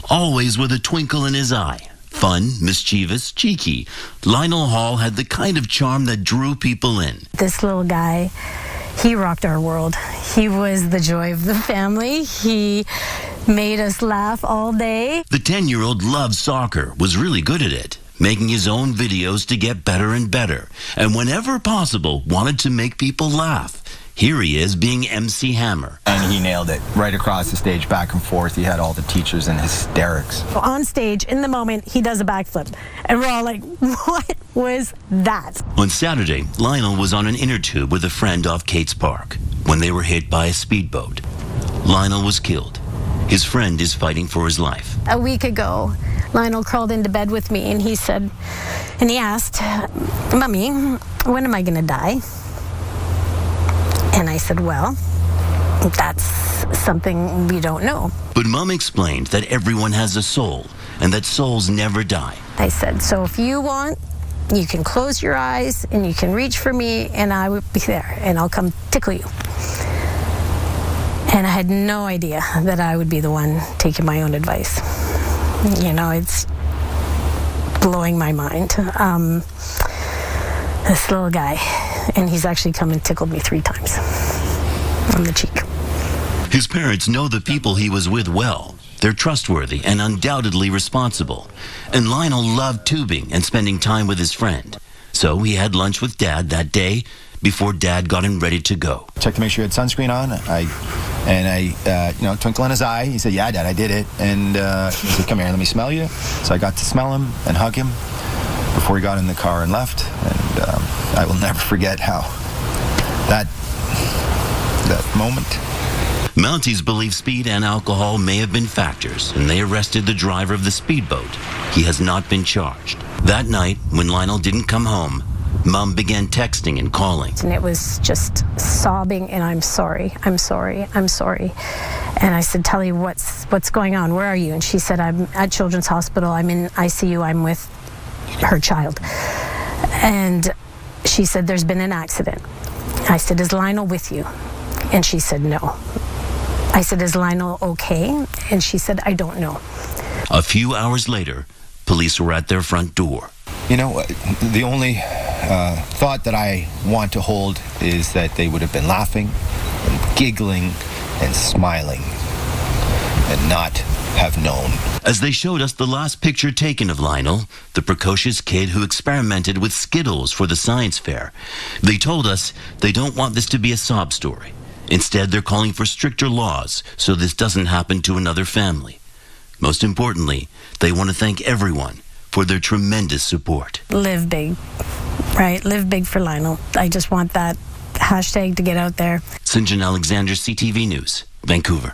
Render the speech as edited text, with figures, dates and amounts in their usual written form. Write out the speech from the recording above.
always with a twinkle in his eye. Fun, mischievous, cheeky. Lionel Hall had the kind of charm that drew people in. This little guy, he rocked our world. He was the joy of the family. He made us laugh all day. The 10-year-old loved soccer, was really good at it, making his own videos to get better and better, and whenever possible, wanted to make people laugh. Here he is being MC Hammer. And he nailed it. Right across the stage, back and forth. He had all the teachers in hysterics. On stage, in the moment, he does a backflip. And we're all like, what was that? On Saturday, Lionel was on an inner tube with a friend off Kate's Park when they were hit by a speedboat. Lionel was killed. His friend is fighting for his life. A week ago, Lionel crawled into bed with me and he said, and he asked, Mommy, when am I going to die? And I said, well, that's something we don't know. But Mom explained that everyone has a soul and that souls never die. I said, so if you want, you can close your eyes and you can reach for me and I will be there and I'll come tickle you. And I had no idea that I would be the one taking my own advice. You know, it's blowing my mind. This little guy, and he's actually come and tickled me 3 times on the cheek. His parents know the people he was with well. They're trustworthy and undoubtedly responsible. And Lionel loved tubing and spending time with his friend. So he had lunch with Dad that day before Dad got him ready to go. Checked to make sure he had sunscreen on. I twinkle in his eye. He said, yeah, Dad, I did it. And he said, come here, let me smell you. So I got to smell him and hug him before he got in the car and left. And I will never forget how that moment. Mounties believe speed and alcohol may have been factors, and they arrested the driver of the speedboat. He has not been charged. That night, when Lionel didn't come home, Mom began texting and calling. And it was just sobbing, and I'm sorry, I'm sorry, I'm sorry. And I said, Tully, what's going on? Where are you? And she said, I'm at Children's Hospital. I'm in ICU. I'm with her child. And she said, there's been an accident. I said, is Lionel with you? And she said, no. I said, is Lionel okay? And she said, I don't know. A few hours later, police were at their front door. You know, the only thought that I want to hold is that they would have been laughing and giggling and smiling and not have known. As they showed us the last picture taken of Lionel, the precocious kid who experimented with Skittles for the science fair, they told us they don't want this to be a sob story. Instead, they're calling for stricter laws so this doesn't happen to another family. Most importantly, they want to thank everyone for their tremendous support. Live big, right? Live big for Lionel. I just want that hashtag to get out there. St. John Alexander, CTV News, Vancouver.